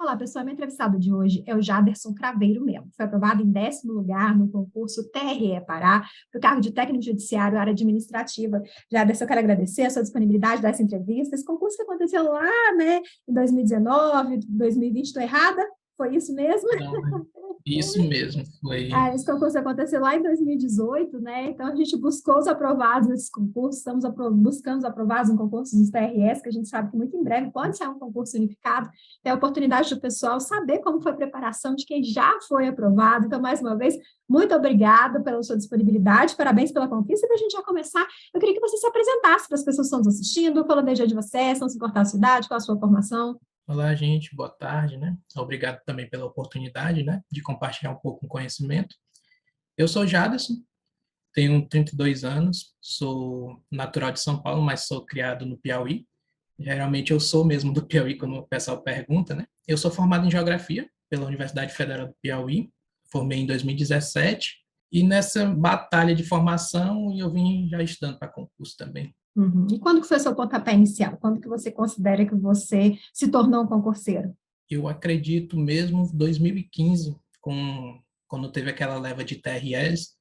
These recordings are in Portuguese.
Olá, pessoal. Meu entrevistado de hoje é o Jaderson Craveiro Melo. Foi aprovado em 10º lugar no concurso TRE Pará, para o cargo de técnico judiciário, área administrativa. Jaderson, eu quero agradecer a sua disponibilidade dessa entrevista. Esse concurso que aconteceu lá, né, em 2019, 2020, estou errada? Foi isso mesmo? Não, isso mesmo, foi. Esse concurso aconteceu lá em 2018, né? Então, a gente buscou os aprovados nesses concursos, buscando os aprovados em concursos dos TRS, que a gente sabe que muito em breve pode ser um concurso unificado, ter a oportunidade do pessoal saber como foi a preparação de quem já foi aprovado. Então, mais uma vez, muito obrigada pela sua disponibilidade, parabéns pela conquista. Para a gente já começar, eu queria que você se apresentasse para as pessoas que estão nos assistindo, falando desde de você, se não se importar a sua idade, qual a sua formação. Olá, gente, boa tarde, né? Obrigado também pela oportunidade, né, de compartilhar um pouco o conhecimento. Eu sou Jaderson, tenho 32 anos, sou natural de São Paulo, mas sou criado no Piauí. Geralmente eu sou mesmo do Piauí quando o pessoal pergunta, né? Eu sou formado em Geografia pela Universidade Federal do Piauí, formei em 2017, e nessa batalha de formação eu vim já estudando para concurso também. Uhum. E quando que foi o seu pontapé inicial? Quando que você considera que você se tornou um concurseiro? Eu acredito mesmo 2015, quando teve aquela leva de TREs,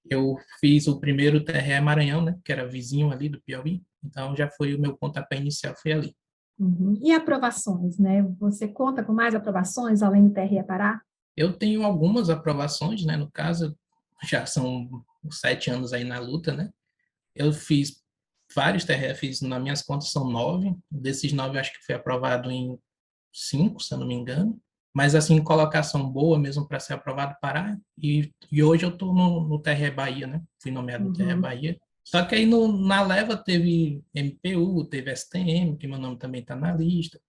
eu fiz o primeiro TRE Maranhão, né, que era vizinho ali do Piauí, então já foi o meu pontapé inicial, foi ali. Uhum. E aprovações, né? Você conta com mais aprovações além do TRE Pará? Eu tenho algumas aprovações, né, no caso, já são 7 anos aí na luta, né, eu fiz vários TRE, fiz, nas minhas contas são 9, desses 9 eu acho que foi aprovado em 5, se eu não me engano, mas assim, colocação boa mesmo para ser aprovado Pará, e hoje eu estou no TRE Bahia, né? Fui nomeado no TRE Uhum. Bahia. Só que aí na leva teve MPU, teve STM, que meu nome também está na lista.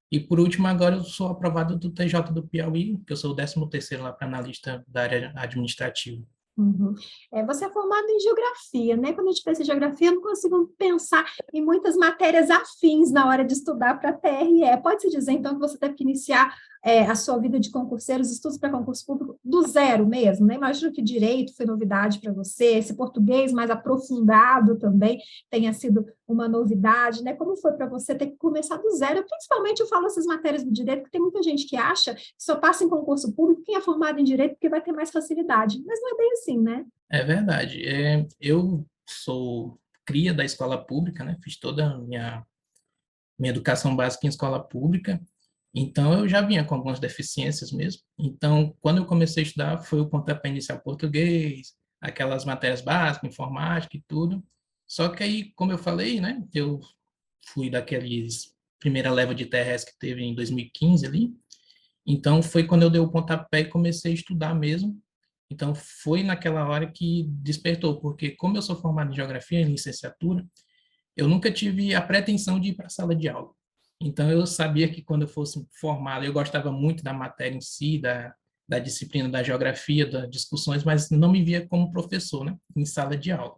E por último, agora eu sou aprovado do TJ do Piauí, que eu sou o 13º lá para analista da área administrativa. Uhum. Você é formado em geografia, né? Quando a gente pensa em geografia, eu não consigo pensar em muitas matérias afins na hora de estudar para TRE. Pode-se dizer, então, que você teve que iniciar a sua vida de concurseiro, os estudos para concurso público, do zero mesmo, né? Imagino que direito foi novidade para você, esse português mais aprofundado também tenha sido uma novidade, né? Como foi para você ter que começar do zero? Principalmente eu falo essas matérias do direito, porque tem muita gente que acha que só passa em concurso público quem é formado em direito porque vai ter mais facilidade, mas não é bem assim, né? É verdade. Eu sou cria da escola pública, né? Fiz toda a minha educação básica em escola pública, então eu já vinha com algumas deficiências mesmo. Então, quando eu comecei a estudar, foi o pontapé inicial português, aquelas matérias básicas, informática e tudo. Só que aí, como eu falei, né, eu fui daqueles primeira leva de TRS que teve em 2015 ali. Então, foi quando eu dei o pontapé e comecei a estudar mesmo. Então, foi naquela hora que despertou, porque como eu sou formado em geografia, em licenciatura, eu nunca tive a pretensão de ir para a sala de aula. Então, eu sabia que quando eu fosse formado, eu gostava muito da matéria em si, da disciplina da geografia, das discussões, mas não me via como professor, né, em sala de aula.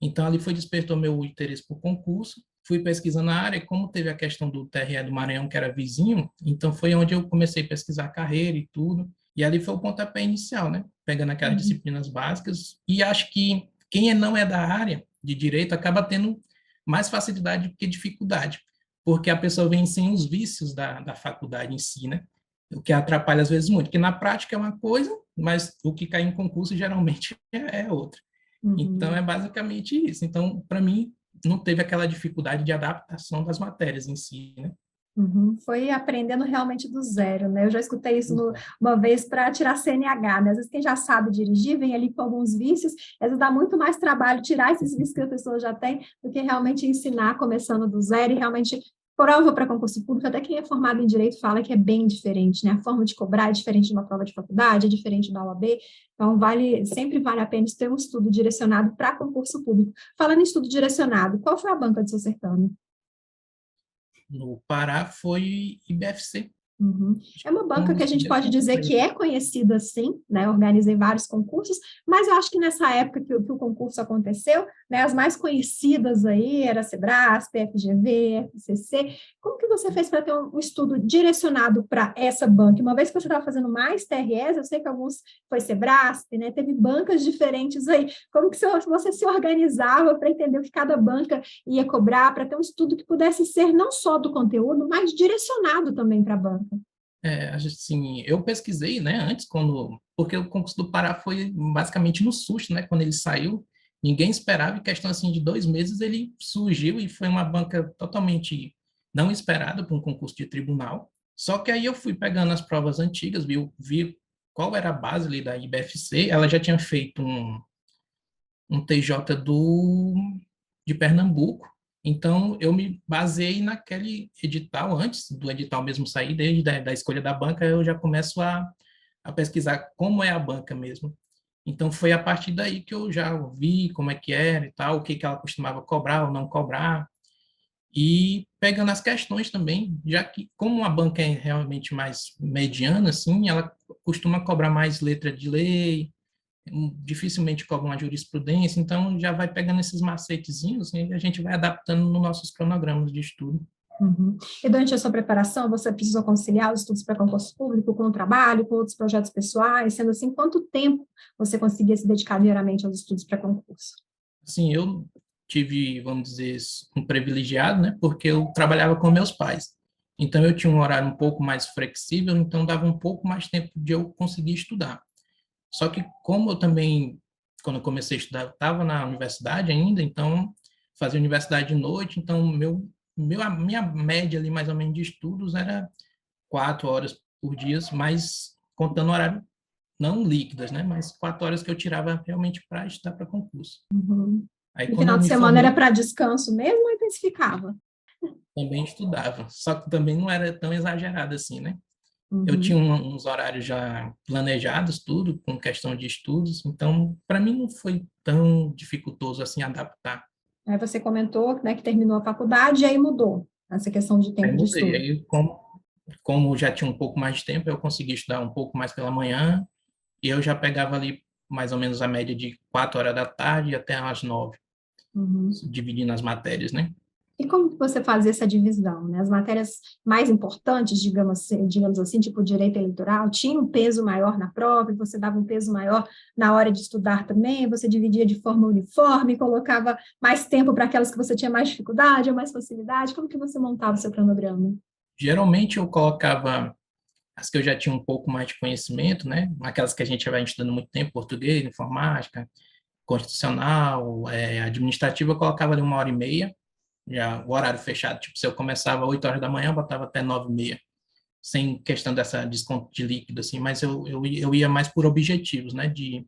Então, ali foi despertou meu interesse por concurso, fui pesquisando a área, e como teve a questão do TRE do Maranhão, que era vizinho, então foi onde eu comecei a pesquisar a carreira e tudo, e ali foi o pontapé inicial, né, pegando aquelas Uhum. disciplinas básicas, e acho que quem não é da área de direito acaba tendo mais facilidade do que dificuldade, porque a pessoa vem sem os vícios da faculdade em si, né? O que atrapalha às vezes muito, porque na prática é uma coisa, mas o que cai em concurso geralmente é outra. Então, é Uhum. basicamente isso. Então, para mim, não teve aquela dificuldade de adaptação das matérias em si, né? Uhum. Foi aprendendo realmente do zero, né? Eu já escutei isso uma vez para tirar CNH, né? Às vezes quem já sabe dirigir vem ali com alguns vícios, às vezes dá muito mais trabalho tirar esses vícios que a pessoa já tem do que realmente ensinar começando do zero e realmente prova para concurso público, até quem é formado em direito fala que é bem diferente, né? A forma de cobrar é diferente de uma prova de faculdade, é diferente da OAB, então sempre vale a pena ter um estudo direcionado para concurso público. Falando em estudo direcionado, qual foi a banca do seu certame? No Pará foi IBFC. Uhum. É uma Um banca que a dos gente primeiros pode dizer que concursos. é conhecida assim, né? Organizei vários concursos, mas eu acho que nessa época que o concurso aconteceu, né, as mais conhecidas aí era a Sebrasp, FGV, FCC. Como que você fez para ter um estudo direcionado para essa banca? Uma vez que você estava fazendo mais TRS, eu sei que alguns foi Sebrasp, né? Teve bancas diferentes aí. Como que você se organizava para entender o que cada banca ia cobrar, para ter um estudo que pudesse ser não só do conteúdo, mas direcionado também para a banca? Assim, eu pesquisei, né, antes, porque o concurso do Pará foi basicamente no susto, né, quando ele saiu, ninguém esperava, em questão, assim, de 2 meses, ele surgiu e foi uma banca totalmente não esperada para um concurso de tribunal. Só que aí eu fui pegando as provas antigas, vi qual era a base ali da IBFC, ela já tinha feito um TJ de Pernambuco. Então, eu me baseei naquele edital, antes do edital mesmo sair, desde da escolha da banca, eu já começo a pesquisar como é a banca mesmo. Então, foi a partir daí que eu já vi como é que era e tal, o que que ela costumava cobrar ou não cobrar, e pegando as questões também, já que, como a banca é realmente mais mediana, assim, ela costuma cobrar mais letra de lei, dificilmente cobra uma jurisprudência, então já vai pegando esses macetezinhos e a gente vai adaptando nos nossos cronogramas de estudo. Uhum. E durante a sua preparação, você precisou conciliar os estudos para concurso público com o trabalho, com outros projetos pessoais? Sendo assim, quanto tempo você conseguia se dedicar diariamente aos estudos para concurso? Assim, eu tive, vamos dizer, um privilegiado, né, porque eu trabalhava com meus pais. Então, eu tinha um horário um pouco mais flexível, então dava um pouco mais tempo de eu conseguir estudar. Só que como eu também, quando eu comecei a estudar, eu estava na universidade ainda, então fazia universidade de noite, então a minha média ali mais ou menos de estudos era 4 horas por dia, mas contando horário não líquidas, né? Mas 4 horas que eu tirava realmente para estudar para concurso. Uhum. Aí E quando final eu de me semana era formei, para descanso mesmo ou intensificava? também estudava, só que também não era tão exagerado assim, né? Eu tinha Uhum. uns horários já planejados, tudo, com questão de estudos, então, para mim não foi tão dificultoso assim adaptar. Aí você comentou, né, que terminou a faculdade e aí mudou essa questão de Aí tempo de mudei, estudo. aí como já tinha um pouco mais de tempo, eu consegui estudar um pouco mais pela manhã, e eu já pegava ali mais ou menos a média de 4 horas da tarde até as 9, Uhum. dividindo as matérias, né? E como que você fazia essa divisão, né? As matérias mais importantes, digamos assim, tipo direito eleitoral, tinham um peso maior na prova, e você dava um peso maior na hora de estudar também, você dividia de forma uniforme, colocava mais tempo para aquelas que você tinha mais dificuldade ou mais facilidade, como que você montava o seu cronograma? Geralmente eu colocava as que eu já tinha um pouco mais de conhecimento, né? Aquelas que a gente já vai estudando muito tempo, português, informática, constitucional, administrativa, eu colocava ali 1 hora e meia, já o horário fechado. Tipo, se eu começava às 8 horas da manhã, eu botava até 9h30, sem questão dessa desconto de líquido, assim, mas eu ia mais por objetivos, né? De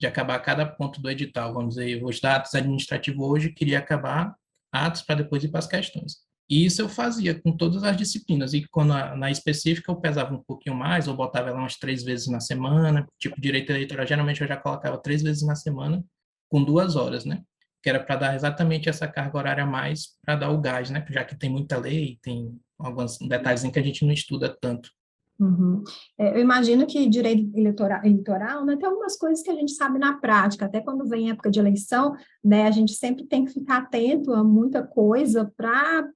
acabar cada ponto do edital. Vamos dizer, os dados administrativos hoje, queria acabar atos para depois ir para as questões. E isso eu fazia com todas as disciplinas. E quando na específica eu pesava um pouquinho mais, ou botava ela umas 3 vezes na semana. Tipo, direito eleitoral, geralmente eu já colocava 3 vezes na semana, com 2 horas, né? Que era para dar exatamente essa carga horária a mais, para dar o gás, né? Já que tem muita lei, tem alguns detalhes em que a gente não estuda tanto. Uhum. Eu imagino que direito eleitoral, né, tem algumas coisas que a gente sabe na prática, até quando vem época de eleição, né, a gente sempre tem que ficar atento a muita coisa,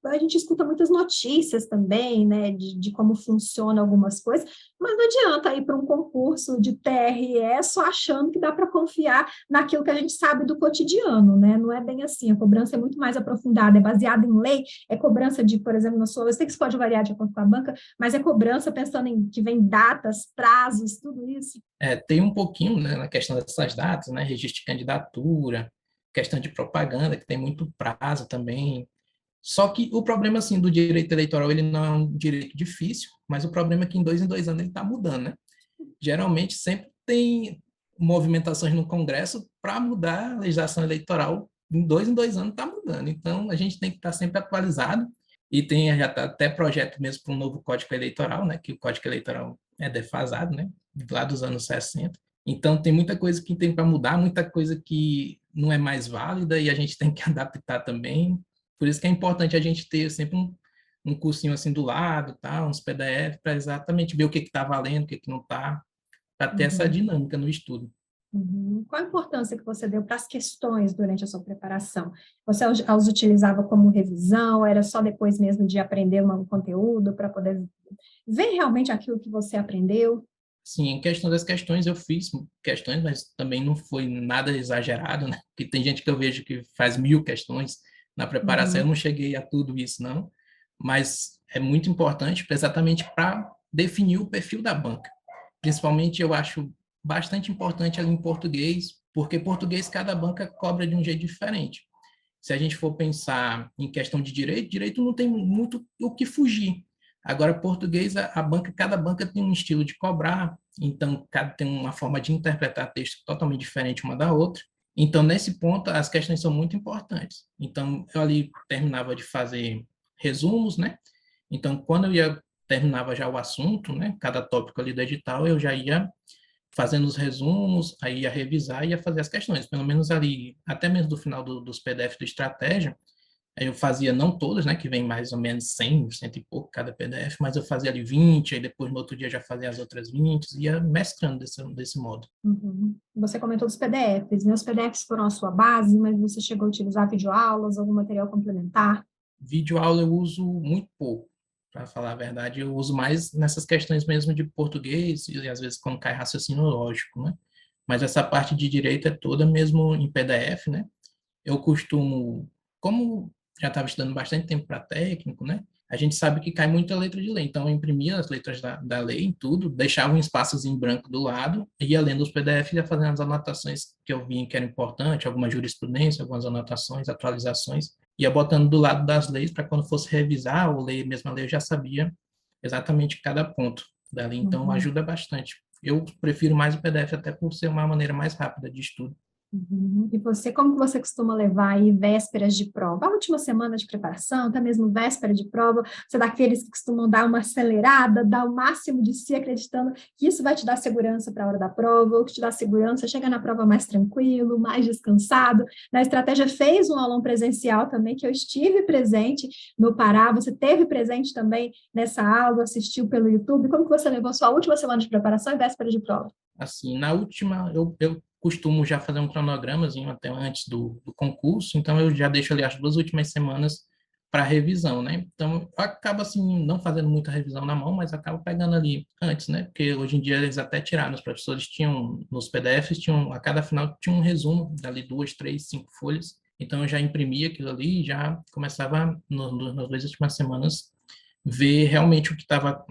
a gente escuta muitas notícias também, né, de como funciona algumas coisas, mas não adianta ir para um concurso de TRE só achando que dá para confiar naquilo que a gente sabe do cotidiano, né, não é bem assim, a cobrança é muito mais aprofundada, é baseada em lei, é cobrança de, por exemplo, na sua, eu sei que isso pode variar de acordo com a banca, mas é cobrança pensando em que vem datas, prazos, tudo isso. Tem um pouquinho, né, na questão dessas datas, né, registro de candidatura, questão de propaganda, que tem muito prazo também. Só que o problema, assim, do direito eleitoral, ele não é um direito difícil, mas o problema é que em 2 anos ele está mudando, né? Geralmente sempre tem movimentações no Congresso para mudar a legislação eleitoral, em dois anos está mudando. Então, a gente tem que estar sempre atualizado, e tem já tá até projeto mesmo para um novo Código Eleitoral, né? Que o Código Eleitoral é defasado, né? Lá dos anos 60. Então, tem muita coisa que tem para mudar, muita coisa que não é mais válida e a gente tem que adaptar também. Por isso que é importante a gente ter sempre um cursinho assim do lado, tá? Uns PDF, para exatamente ver o que está valendo, o que, que não está, para ter essa Uhum, dinâmica no estudo. uhum. Qual a importância que você deu para as questões durante a sua preparação? Você as utilizava como revisão? Era só depois mesmo de aprender um conteúdo para poder ver realmente aquilo que você aprendeu? Sim, em questão das questões, eu fiz questões, mas também não foi nada exagerado, né? Porque tem gente que eu vejo que faz 1.000 questões na preparação, eu Uhum, não cheguei a tudo isso, não. Mas é muito importante exatamente para definir o perfil da banca. Principalmente, eu acho bastante importante ali em português, porque português cada banca cobra de um jeito diferente. Se a gente for pensar em questão de direito, direito não tem muito o que fugir. Agora, português, cada banca tem um estilo de cobrar, então cada tem uma forma de interpretar texto totalmente diferente uma da outra. Então, nesse ponto, as questões são muito importantes. Então, eu ali terminava de fazer resumos, né? Então, quando terminava já o assunto, né? Cada tópico ali do edital, eu já ia fazendo os resumos, aí ia revisar e ia fazer as questões. Pelo menos ali, até mesmo do final dos PDF do Estratégia, eu fazia não todas, né, que vem mais ou menos 100, cento e pouco cada PDF, mas eu fazia ali 20, aí depois no outro dia já fazia as outras 20, ia mestrando desse modo. Uhum. Você comentou dos PDFs, né? Os PDFs foram a sua base, mas você chegou a utilizar videoaulas, algum material complementar? Videoaula eu uso muito pouco, para falar a verdade, eu uso mais nessas questões mesmo de português e às vezes quando cai raciocínio lógico, né? Mas essa parte de direito é toda mesmo em PDF, né? Eu costumo, como já estava estudando bastante tempo para técnico, né? A gente sabe que cai muita letra de lei, então eu imprimia as letras da lei em tudo, deixava um espaçozinho em branco do lado, ia lendo os PDFs e ia fazendo as anotações que eu via que era importante, alguma jurisprudência, algumas anotações, atualizações, ia botando do lado das leis para quando fosse revisar ou ler mesmo a lei, eu já sabia exatamente cada ponto da lei, então Uhum. ajuda bastante. Eu prefiro mais o PDF até por ser uma maneira mais rápida de estudo. Uhum. E você, como que você costuma levar aí vésperas de prova? A última semana de preparação, até mesmo véspera de prova, você é daqueles que costumam dar uma acelerada, dar o máximo de si, acreditando que isso vai te dar segurança para a hora da prova, ou que te dá segurança, chega na prova mais tranquilo, mais descansado. Na estratégia fez um aulão presencial também, que eu estive presente no Pará, você teve presente também nessa aula, assistiu pelo YouTube. Como que você levou a sua última semana de preparação e véspera de prova? Assim, na última, eu costumo já fazer um cronogramazinho até antes do concurso, então eu já deixo ali as 2 últimas semanas para revisão, né? Então, eu acabo, assim, não fazendo muita revisão na mão, mas acabo pegando ali antes, né? Porque hoje em dia eles até tiraram, os professores tinham, nos PDFs, tinham, a cada final tinha um resumo, dali 2, 3, 5 folhas, então eu já imprimia aquilo ali e já começava, nas 2 últimas semanas, ver realmente o que estava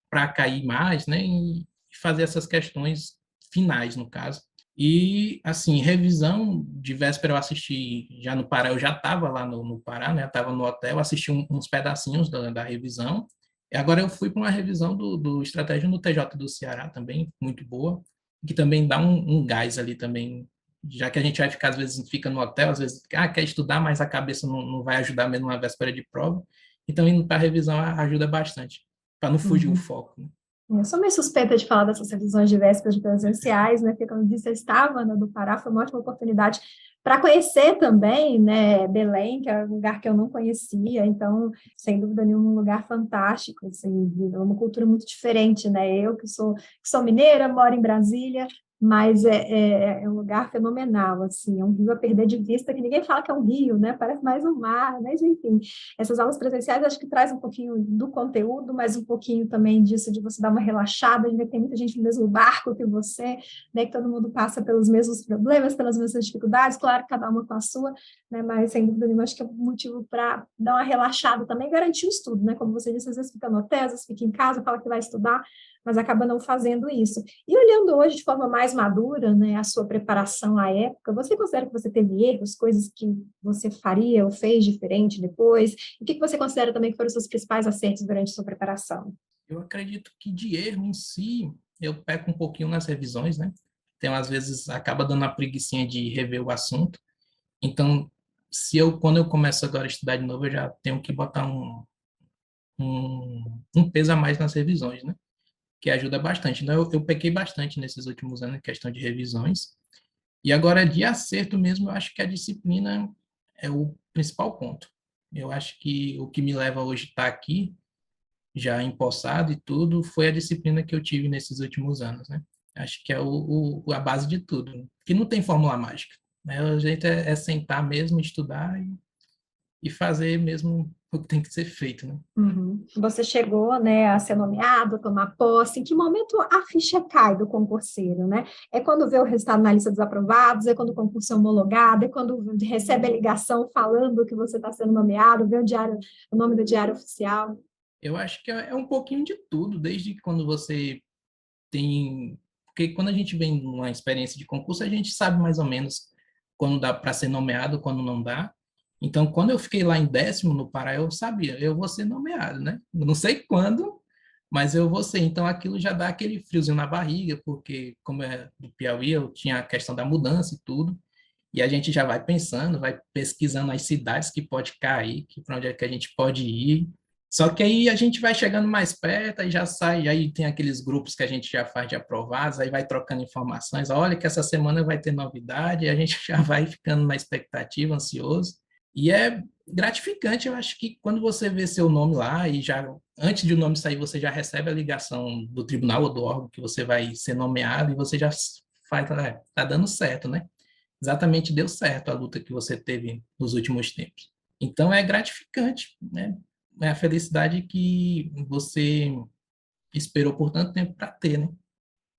para cair mais, né? E fazer essas questões finais, no caso. E, assim, revisão de véspera eu assisti já no Pará, eu já estava lá no Pará, né? Estava no hotel, assisti uns pedacinhos da revisão. E agora eu fui para uma revisão do Estratégia no TJ do Ceará também, muito boa, que também dá um gás ali também, já que a gente vai ficar, às vezes, fica no hotel, às vezes, quer estudar, mas a cabeça não vai ajudar mesmo na véspera de prova. Então, indo para a revisão ajuda bastante, para não fugir o Uhum. foco, né? Eu sou meio suspeita de falar dessas revisões de vésperas de presenciais, né? Porque, como eu disse, eu estava no Pará, foi uma ótima oportunidade para conhecer também, né, Belém, que é um lugar que eu não conhecia, então, sem dúvida nenhuma, um lugar fantástico, assim, uma cultura muito diferente, né? Eu que sou mineira, moro em Brasília, mas é um lugar fenomenal, assim, é um rio a perder de vista, que ninguém fala que é um rio, né? Parece mais um mar, mas enfim, essas aulas presenciais acho que traz um pouquinho do conteúdo, mas um pouquinho também disso de você dar uma relaxada, de ver que tem muita gente no mesmo barco que você, né, que todo mundo passa pelos mesmos problemas, pelas mesmas dificuldades, claro, cada uma com a sua, né, mas sem dúvida nenhuma acho que é um motivo para dar uma relaxada também, e garantir o estudo, né, como você disse, às vezes fica no hotel, às vezes fica em casa, fala que vai estudar, mas acaba não fazendo isso. E olhando hoje de forma mais madura, né, a sua preparação à época, você considera que você teve erros, coisas que você faria ou fez diferente depois? O que você considera também que foram os seus principais acertos durante a sua preparação? Eu acredito que de erro em si, eu peco um pouquinho nas revisões, né? Então, às vezes, acaba dando a preguicinha de rever o assunto. Então, quando eu começo agora a estudar de novo, eu já tenho que botar um peso a mais nas revisões, né? Que ajuda bastante. Então, eu pequei bastante nesses últimos anos em questão de revisões. E agora, de acerto mesmo, eu acho que a disciplina é o principal ponto. Eu acho que o que me leva hoje a estar aqui, já empossado e tudo, foi a disciplina que eu tive nesses últimos anos, né? Acho que é a base de tudo, que não tem fórmula mágica, né? O jeito é sentar mesmo, estudar e fazer mesmo o que tem que ser feito, né? Uhum. Você chegou, né, a ser nomeado, a tomar posse. Em que momento a ficha cai do concurseiro, né? É quando vê o resultado na lista dos aprovados, é quando o concurso é homologado, é quando recebe a ligação falando que você está sendo nomeado, vê o nome do diário oficial. Eu acho que é um pouquinho de tudo, desde quando você tem... Porque quando a gente vem numa experiência de concurso, a gente sabe mais ou menos quando dá para ser nomeado, quando não dá. Então, quando eu fiquei lá em 10º no Pará, eu sabia, eu vou ser nomeado, né? Eu não sei quando, mas eu vou ser. Então, aquilo já dá aquele friozinho na barriga, porque como é do Piauí, eu tinha a questão da mudança e tudo. E a gente já vai pensando, vai pesquisando as cidades que pode cair, que para onde é que a gente pode ir. Só que aí a gente vai chegando mais perto, aí já sai, aí tem aqueles grupos que a gente já faz de aprovados, aí vai trocando informações. Olha que essa semana vai ter novidade, e a gente já vai ficando na expectativa, ansioso. E é gratificante, eu acho que quando você vê seu nome lá e já antes de o nome sair, você já recebe a ligação do tribunal ou do órgão que você vai ser nomeado e você já faz, tá dando certo, né? Exatamente deu certo a luta que você teve nos últimos tempos. Então é gratificante, né? É a felicidade que você esperou por tanto tempo para ter, né?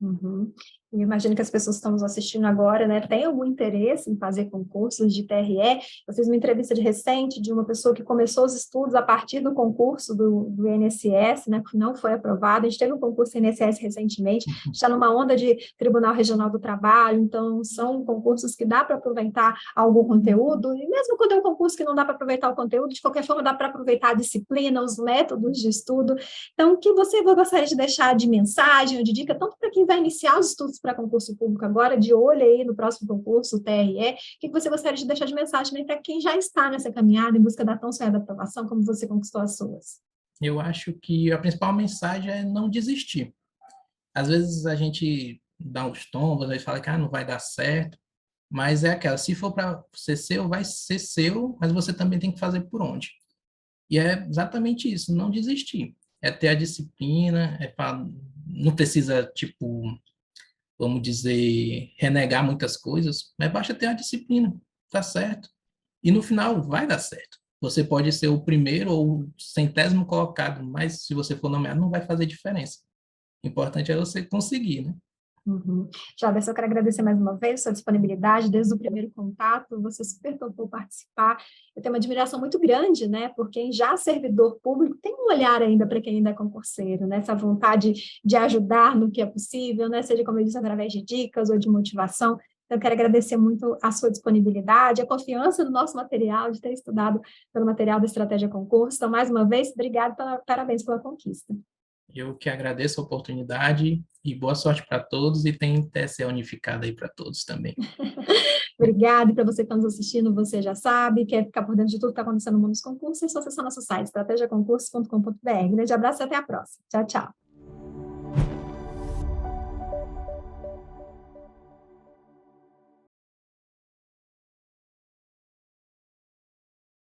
Uhum. Eu imagino que as pessoas que estão nos assistindo agora, né, têm algum interesse em fazer concursos de TRE. Eu fiz uma entrevista de recente de uma pessoa que começou os estudos a partir do concurso do INSS, né, que não foi aprovado. A gente teve um concurso INSS recentemente, está numa onda de Tribunal Regional do Trabalho, então são concursos que dá para aproveitar algum conteúdo, e mesmo quando é um concurso que não dá para aproveitar o conteúdo, de qualquer forma dá para aproveitar a disciplina, os métodos de estudo. Então, o que você gostaria de deixar de mensagem ou de dica, tanto para quem vai iniciar os estudos para concurso público agora, de olho aí no próximo concurso, o TRE, o que você gostaria de deixar de mensagem também para quem já está nessa caminhada em busca da tão sonhada aprovação, como você conquistou as suas? Eu acho que a principal mensagem é não desistir. Às vezes a gente dá uns tombos, às vezes fala que não vai dar certo, mas é aquela, se for para ser seu, vai ser seu, mas você também tem que fazer por onde. E é exatamente isso, não desistir. É ter a disciplina, não precisa, tipo, vamos dizer, renegar muitas coisas, mas basta ter a disciplina, tá certo. E no final vai dar certo. Você pode ser o primeiro ou o 100º colocado, mas se você for nomeado, não vai fazer diferença. O importante é você conseguir, né? Uhum. Jabes, eu quero agradecer mais uma vez a sua disponibilidade, desde o primeiro contato, você super topou participar. Eu tenho uma admiração muito grande, né, por quem já é servidor público tem um olhar ainda para quem ainda é concurseiro, né, essa vontade de ajudar no que é possível, né, seja, como eu disse, através de dicas ou de motivação. Então, eu quero agradecer muito a sua disponibilidade, a confiança no nosso material, de ter estudado pelo material da Estratégia Concurso. Então, mais uma vez, obrigado, parabéns pela conquista. Eu que agradeço a oportunidade e boa sorte para todos e tem TSE unificada aí para todos também. Obrigada, e para você que está nos assistindo, você já sabe, quer ficar por dentro de tudo que está acontecendo no mundo dos concursos, é só acessar nosso site, estrategiaconcursos.com.br. Grande abraço e até a próxima. Tchau, tchau.